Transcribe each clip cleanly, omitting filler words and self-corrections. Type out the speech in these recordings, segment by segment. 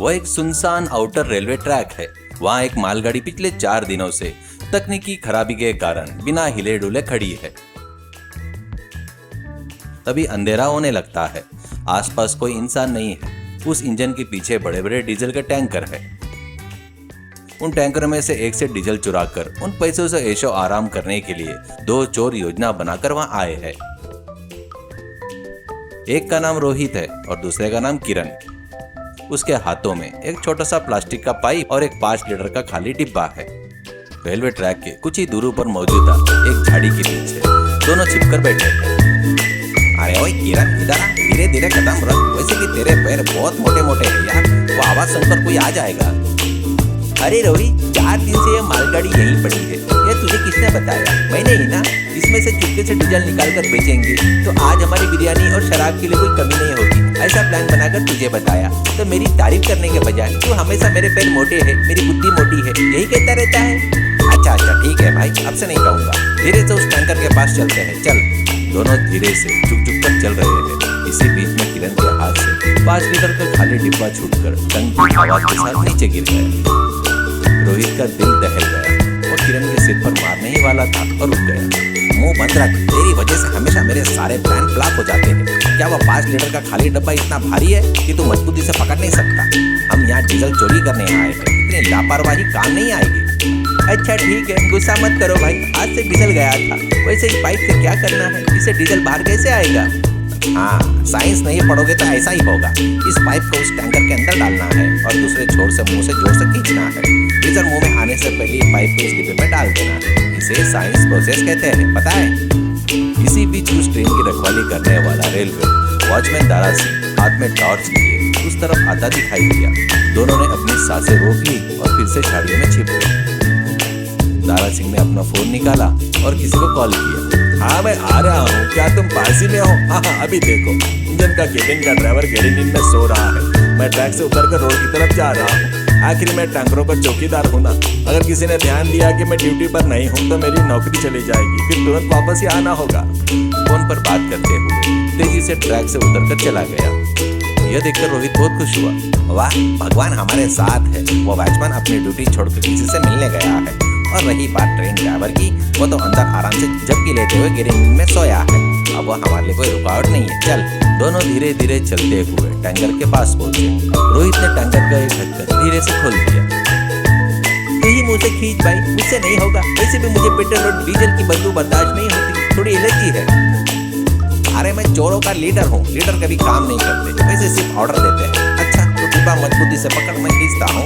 वह एक सुनसान आउटर रेलवे ट्रैक है। वहाँ एक मालगाड़ी पिछले 4 दिनों से तकनीकी खराबी के कारण बिना हिले डुले खड़ी है। तभी अंधेरा होने लगता है। आसपास कोई इंसान नहीं है। उस इंजन के पीछे बड़े बड़े डीजल के टैंकर है। उन टैंकरों में से एक से डीजल चुराकर उन पैसों से ऐशो आराम करने के लिए 2 चोर योजना बनाकर वहां आए हैं। एक का नाम रोहित है और दूसरे का नाम किरण। उसके हाथों में एक छोटा सा प्लास्टिक का पाइप और एक 5 लीटर का खाली डिब्बा है। रेलवे ट्रैक के कुछ ही दूर पर मौजूदा एक झाड़ी के पीछे दोनों छिपकर बैठे हैं। अरे ओए किरण, इधर आ, धीरे धीरे कदम रख, वैसे भी तेरे पैर बहुत मोटे मोटे हैं यार, वो आवाज सुनकर कोई आ जाएगा। अरे रोहित, 4 दिन से ये मालगाड़ी यहीं पड़ी है, ये तुझे किसने बताया? मैंने ही ना। इसमें से चुपके से डीजल निकाल कर बेचेंगे तो आज हमारी बिरयानी और शराब के लिए कोई कमी नहीं होगी, ऐसा प्लान बनाकर तुझे बताया। तो मेरी तारीफ करने के बजाय तू हमेशा मेरे पैर मोटे है, मेरी बुद्धि मोटी है, यही कहता रहता है। अच्छा ठीक है भाई, अब से नहीं कहूँगा। धीरे से उस टैंकर के पास चलते हैं, चल। दोनों धीरे से झुक कर चल रहे हैं। इसी बीच में किरण के हाथ से 5 लीटर का खाली डिब्बा छूटकर टंकी की आवाज के साथ नीचे गिर गया। रोहित का दिल दहल गया। वो किरण के सिर पर मारने ही वाला था और रुक गया। मुंह बंद रख, तेरी वजह से हमेशा मेरे सारे प्लान फ्लॉप हो जाते हैं। क्या वो 5 लीटर का खाली डब्बा इतना भारी है कि तू मजबूती से पकड़ नहीं सकता? हम यहाँ डीजल चोरी करने आए हैं, इतनी लापरवाही काम नहीं आएगी। अच्छा ठीक है, गुस्सा मत करो भाई, हाथ से डीजल गया था। वैसे ही पाइप से क्या करना है, इससे डीजल बाहर कैसे आएगा? हाँ, साइंस नहीं पढ़ोगे तो ऐसा ही होगा। इस पाइप को उस टैंकर के अंदर डालना है और दूसरे छोर से मुंह से जोर से खींचना है। डीजल मुंह में आने से पहले पाइप को इस डिब्बे में डाल देना है। इसे साइंस प्रोसेस कहते हैं, पता है? इसी बीच उस ट्रेन की रखवाली करने वाला रेलवे वॉचमैन दारा सिंह हाथ में टॉर्च लिए उस तरफ आता दिखाई दिया। दोनों ने अपनी सांसें रोक ली और फिर से झाड़ियों में छिप गए। दारा सिंह ने अपना फोन निकाला और किसी को कॉल किया। हाँ मैं आ रहा हूँ, क्या तुम पास ही में हो? हाँ अभी देखो, इंजन का केबिन का ड्राइवर गहरी नींद में सो रहा है। मैं ट्रैक से उतरकर रोड की तरफ जा रहा हूँ। आखिर मैं टैंकरों का चौकीदार हूँ ना। अगर किसी ने ध्यान दिया कि मैं ड्यूटी पर नहीं हूँ तो मेरी नौकरी चली जाएगी, फिर तुरंत वापस ही आना होगा। फोन पर बात करते हुए तेजी से ट्रैक से उतरकर चला गया। यह देखकर रोहित बहुत खुश हुआ। वाह, भगवान हमारे साथ है। वो वॉचमैन अपनी ड्यूटी छोड़कर किसी से मिलने गया है। और रही बात ट्रेन ड्राइवर की, वो तो अंदर आराम से झपकी लेते हुए गहरी नींद में सोया है। अब वो हमारे लिए कोई रुकावट नहीं है। चल। दोनों धीरे धीरे चलते हुए टैंकर के पास पहुंचे। रोहित ने टैंकर का एक ढक्कन धीरे से खोल दिया। यही मुंह से खींच भाई, मुझसे नहीं होगा। वैसे भी मुझे पेट्रोल और डीजल की बदबू बर्दाश्त नहीं होती, थोड़ी एलर्जी है। अरे मैं चोरों का लीडर हूँ, लीडर कभी काम नहीं करते, वैसे सिर्फ ऑर्डर देते हैं। अच्छा तो डिब्बा मजबूती से पकड़, मैं खींचता हूँ।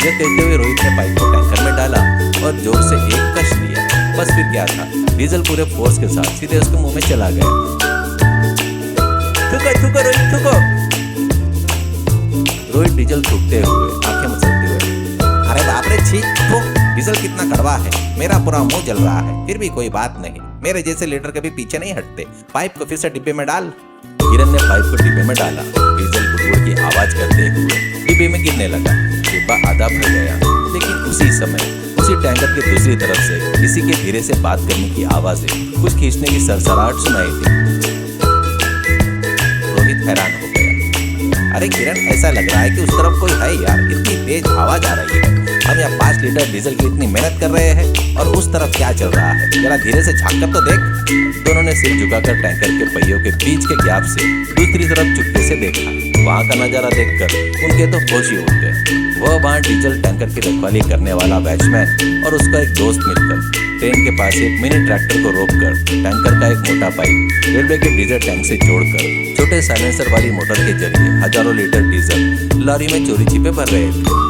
यह कहते हुए रोहित ने पाइप को टैंकर में डाला और जोर से एक कश लिया। बस फिर क्या था, डीजल पूरे फोर्स के साथ सीधे उसके मुंह में चला गया। थूको रोहित, थूको। रोहित डीजल थूकते हुए आंखें मसलते हुए, अरे बाप रे, छी, डीजल कितना कड़वा है, मेरा पूरा मुंह जल रहा है। फिर भी कोई बात नहीं, मेरे जैसे लीडर कभी पीछे नहीं हटते। पाइप को फिर से डिब्बे में डाल। किरण ने पाइप को डिब्बे में डाला। डीजल बुड़बुड़ की आवाज करते हुए डिब्बे में गिरने लगा। डिब्बा आधा भर गया, लेकिन उसी समय उसी टैंकर की दूसरी तरफ से किसी के धीरे से बात करने की आवाजें, कुछ खींचने की सरसराहट सुनाई दी। रोहित हैरान हो गया। अरे किरण, ऐसा लग रहा है कि उस तरफ कोई है यार, इतनी तेज आवाज आ रही है। हम यहाँ 5 लीटर डीजल की इतनी मेहनत कर रहे हैं और उस तरफ क्या चल रहा है, जरा धीरे से झांक कर तो देख। दोनों ने सिर झुकाकर टैंकर के पहियों के बीच के गैप से दूसरी तरफ चुपके से देखा। वहाँ का नजारा देखकर उनके तो होश ही उड़ गए। वह वहाँ डीजल टैंकर की रखवाली करने वाला वॉचमैन और उसका एक दोस्त मिलकर ट्रेन के पास एक मिनी ट्रैक्टर को रोककर टैंकर का एक मोटा पाइप रेलवे के डीजल टैंक से जोड़कर छोटे साइलेंसर वाली मोटर के जरिए हजारों लीटर डीजल लॉरी में चोरी छिपे भर रहे थे।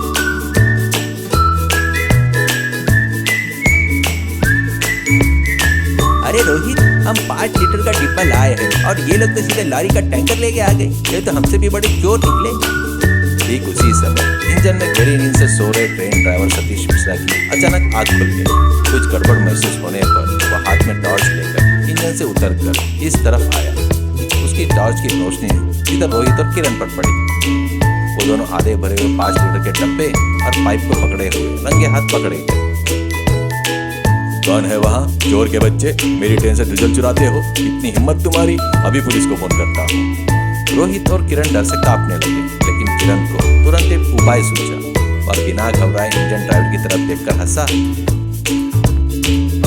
अरे रोहित, हम 5 लीटर का डिब्बा लाए हैं और ये लोग तो सीधे लॉरी का टैंकर लेके आ गए। ये तो हमसे भी बड़े चोर निकले। ठीक उसी समय इंजन में गहरी नींद से सो रहे ट्रेन ड्राइवर सतीश मिश्रा की अचानक आंख खुल गई। कुछ गड़बड़ महसूस होने पर वह हाथ में टॉर्च लेकर इंजन से उतरकर इस तरफ आया। उसकी टॉर्च की रोशनी सीधा रोहित और किरण पर पड़ी। वो दोनों आधे भरे हुए 5 लीटर के डब्बे और पाइप को पकड़े हुए रंगे हाथ पकड़े गए। कौन है वहाँ? चोर के बच्चे, मेरी ट्रेन से डीजल चुराते हो? इतनी हिम्मत तुम्हारी? अभी पुलिस को फोन करता हूँ। रोहित और किरण डर से कांपने लगे, लेकिन किरण को तुरंत एक उपाय सूझा और बिना घबराए इंजन ड्राइवर की तरफ देखकर हंसा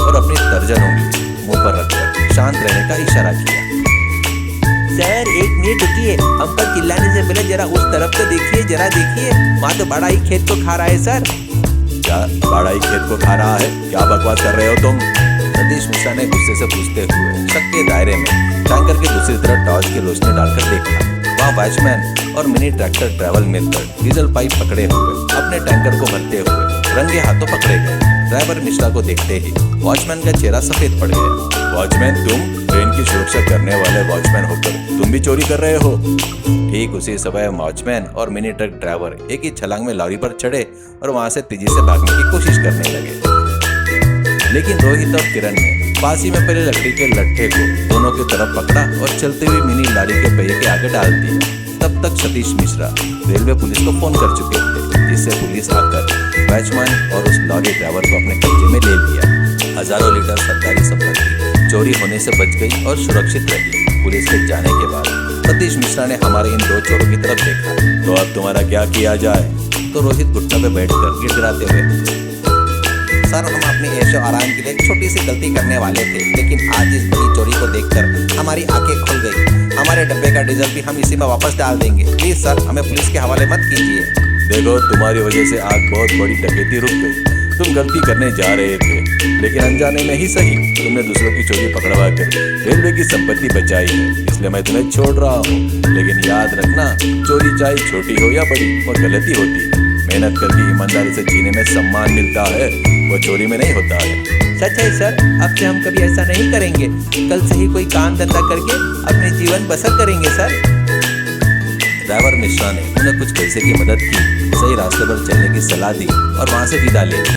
और अपनी तर्जन उंगली मुंह पर रखकर शांत रहने का इशारा किया। सर 1 मिनट रुकिए, अंकल चिल्लाने से पहले जरा उस तरफ तो देखिए, जरा देखिए, वहाँ तो बड़ा ही खेत को खा रहा है सर। क्या बड़ा ही खेत को खा रहा है? क्या बकवास कर रहे हो तुम? सतीश मिश्रा ने गुस्से से पूछते हुए शक के दायरे में टैंकर की दूसरी तरफ टॉर्च की रोशनी डालकर देखा। वहाँ वॉचमैन और मिनी ट्रैक्टर ट्रैवल मिलकर डीजल पाइप पकड़े हुए अपने टैंकर को भरते हुए रंगे हाथों पकड़े गए। ड्राइवर मिश्रा को देखते ही वॉचमैन का चेहरा सफेद पड़ गया। वॉचमैन तुम? ट्रेन की सुरक्षा करने वाले वॉचमैन होकर तुम भी चोरी कर रहे हो? ठीक उसी समय वॉचमैन और मिनी ट्रक ड्राइवर एक ही छलांग में लॉरी पर चढ़े और वहां से तेजी से भागने की कोशिश करने लगे। लेकिन रोहित और किरण ने पास ही में पहले लकड़ी के लट्ठे को दोनों की तरफ पकड़ा और चलते हुए मिनी लॉरी के पहिए के आगे डाल दिया। तब तक सतीश मिश्रा रेलवे पुलिस को फोन कर चुके थे, जिससे पुलिस आकर वॉचमैन और उस लॉरी ड्राइवर को अपने कब्जे में ले लिया। हजारों लीटर सरकारी संपत्ति चोरी होने से बच गई और सुरक्षित रही। पुलिस के जाने के बाद सतीश मिश्रा ने हमारे इन 2 चोरों की तरफ देखा। तो अब तुम्हारा क्या किया जाए? तो रोहित घुटनों पे बैठकर गिड़गिड़ाते हुए, सर हम अपनी ऐशो आराम के लिए एक छोटी सी गलती करने वाले थे, लेकिन आज इस बड़ी चोरी को देखकर हमारी आंखें खुल गई। हमारे डब्बे का डीजल भी हम इसी में वापस डाल देंगे। प्लीज सर हमें पुलिस के हवाले मत कीजिए। देखो तुम्हारी वजह से आज बहुत बड़ी डकैती रुक गई। तुम गलती करने जा रहे थे, लेकिन अनजाने में ही सही तुमने दूसरों की चोरी पकड़वा कर रेलवे की संपत्ति बचाई है, इसलिए मैं तुम्हें छोड़ रहा हूँ। लेकिन याद रखना, चोरी चाहे छोटी हो या बड़ी, वो गलती होती है। मेहनत करके ईमानदारी से जीने में सम्मान मिलता है, वो चोरी में नहीं होता है। सच है सर, अब से हम कभी ऐसा नहीं करेंगे। कल से ही कोई काम धंधा करके अपने जीवन बसर करेंगे सर। ड्राइवर मिश्रा ने उन्हें कुछ पैसे की मदद की, सही रास्ते पर चलने की सलाह दी और वहां से विदा ले ली।